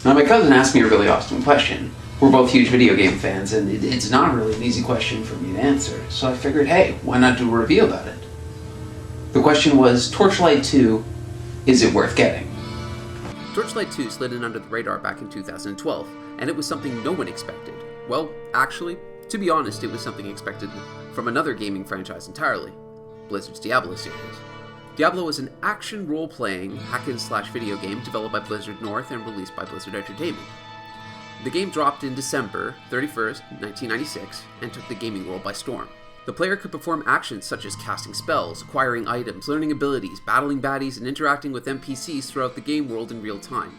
Now, my cousin asked me a really awesome question. We're both huge video game fans, and it's not really an easy question for me to answer, so I figured, hey, why not do a review about it? The question was, Torchlight 2, is it worth getting? Torchlight 2 slid in under the radar back in 2012, and it was something no one expected. Well, actually, to be honest, it was something expected from another gaming franchise entirely, Blizzard's Diablo series. Diablo is an action role-playing hack-and-slash video game developed by Blizzard North and released by Blizzard Entertainment. The game dropped in December 31st, 1996, and took the gaming world by storm. The player could perform actions such as casting spells, acquiring items, learning abilities, battling baddies, and interacting with NPCs throughout the game world in real time,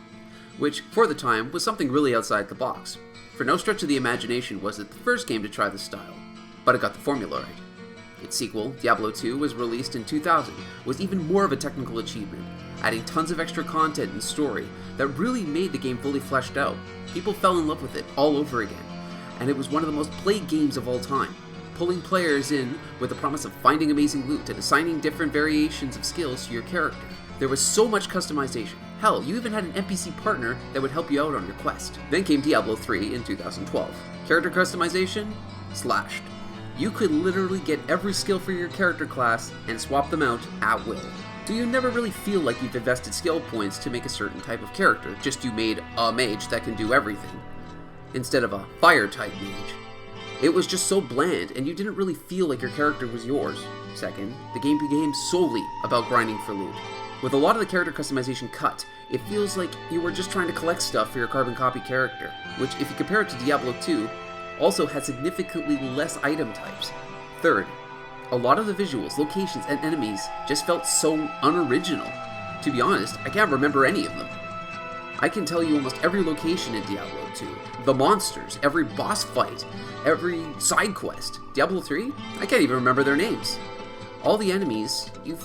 which, for the time, was something really outside the box. For no stretch of the imagination was it the first game to try this style, but it got the formula right. Its sequel, Diablo 2, was released in 2000, was even more of a technical achievement, adding tons of extra content and story that really made the game fully fleshed out. People fell in love with it all over again, and it was one of the most played games of all time, pulling players in with the promise of finding amazing loot and assigning different variations of skills to your character. There was so much customization. Hell, you even had an NPC partner that would help you out on your quest. Then came Diablo 3 in 2012. Character customization? Slashed. You could literally get every skill for your character class and swap them out at will. So you never really feel like you've invested skill points to make a certain type of character, just you made a mage that can do everything, instead of a fire-type mage. It was just so bland, and you didn't really feel like your character was yours. Second, the game became solely about grinding for loot. With a lot of the character customization cut, it feels like you were just trying to collect stuff for your carbon copy character, which, if you compare it to Diablo 2, also had significantly less item types. Third, a lot of the visuals, locations, and enemies just felt so unoriginal. To be honest, I can't remember any of them. I can tell you almost every location in Diablo 2, the monsters, every boss fight, every side quest. Diablo 3? I can't even remember their names. All the enemies, you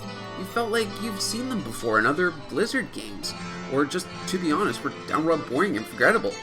felt like you've seen them before in other Blizzard games, or just, to be honest, were downright boring and forgettable.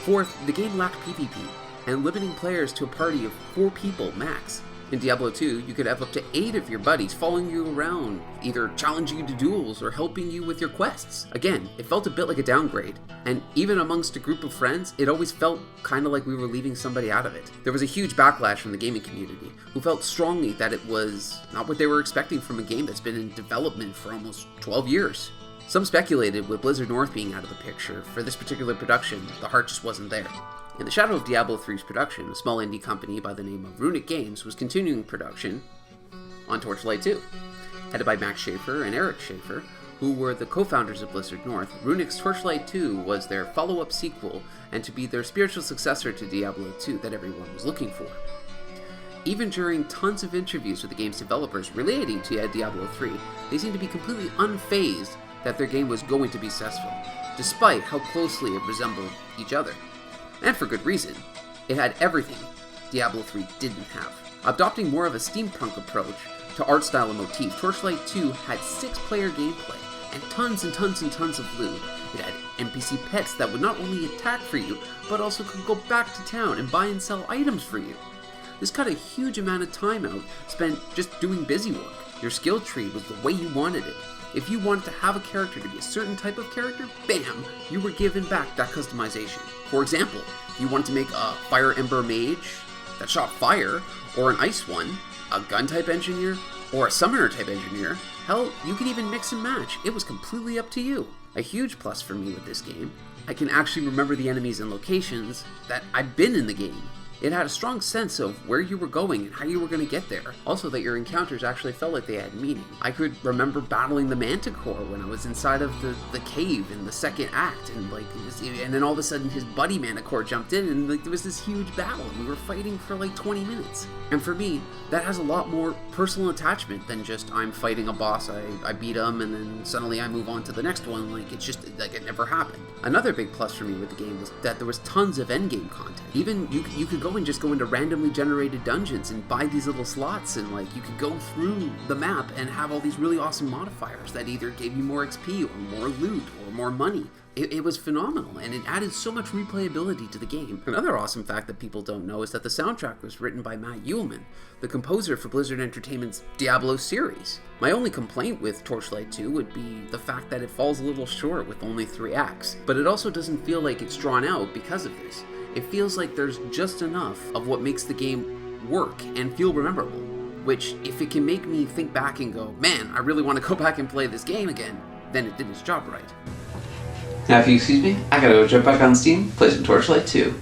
Fourth, the game lacked PvP, and limiting players to a party of 4 people max. In Diablo 2, you could have up to 8 of your buddies following you around, either challenging you to duels or helping you with your quests. Again, it felt a bit like a downgrade, and even amongst a group of friends, it always felt kind of like we were leaving somebody out of it. There was a huge backlash from the gaming community, who felt strongly that it was not what they were expecting from a game that's been in development for almost 12 years. Some speculated with Blizzard North being out of the picture, for this particular production, the heart just wasn't there. In the shadow of Diablo 3's production, a small indie company by the name of Runic Games was continuing production on Torchlight 2. Headed by Max Schaefer and Eric Schaefer, who were the co-founders of Blizzard North, Runic's Torchlight 2 was their follow-up sequel and to be their spiritual successor to Diablo 2 that everyone was looking for. Even during tons of interviews with the game's developers relating to Diablo 3, they seemed to be completely unfazed that their game was going to be successful, despite how closely it resembled each other. And for good reason. It had everything Diablo 3 didn't have. Adopting more of a steampunk approach to art style and motif, Torchlight 2 had 6-player gameplay and tons of loot. It had NPC pets that would not only attack for you, but also could go back to town and buy and sell items for you. This cut a huge amount of time out spent just doing busy work. Your skill tree was the way you wanted it. If you wanted to have a character to be a certain type of character, bam, you were given back that customization. For example, if you wanted to make a fire ember mage that shot fire, or an ice one, a gun type engineer, or a summoner type engineer, hell, you could even mix and match. It was completely up to you. A huge plus for me with this game, I can actually remember the enemies and locations that I've been in the game. It had a strong sense of where you were going and how you were going to get there. Also that your encounters actually felt like they had meaning. I could remember battling the Manticore when I was inside of the cave in the second act, and then all of a sudden his buddy Manticore jumped in and there was this huge battle and we were fighting for 20 minutes. And for me, that has a lot more personal attachment than just I'm fighting a boss, I beat him and then suddenly I move on to the next one, it's just it never happened. Another big plus for me with the game was that there was tons of endgame content. Even you could go go and just go into randomly generated dungeons and buy these little slots, and like you could go through the map and have all these really awesome modifiers that either gave you more XP or more loot or more money. It was phenomenal, and it added so much replayability to the game. Another awesome fact that people don't know is that the soundtrack was written by Matt Uelman, the composer for Blizzard Entertainment's Diablo series. My only complaint with Torchlight 2 would be the fact that it falls a little short with only 3 acts, but it also doesn't feel like it's drawn out because of this. It feels like there's just enough of what makes the game work and feel memorable, which, if it can make me think back and go, man, I really want to go back and play this game again, then it did its job right. Now, if you excuse me, I gotta go jump back on Steam, play some Torchlight 2.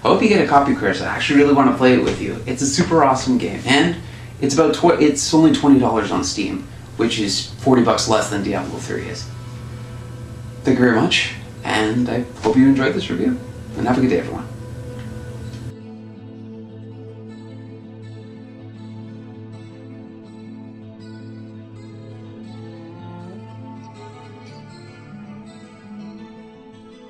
I hope you get a copy, Chris. I actually really want to play it with you. It's a super awesome game, and it's it's only $20 on Steam, which is $40 less than Diablo 3 is. Thank you very much, and I hope you enjoyed this review, and have a good day, everyone.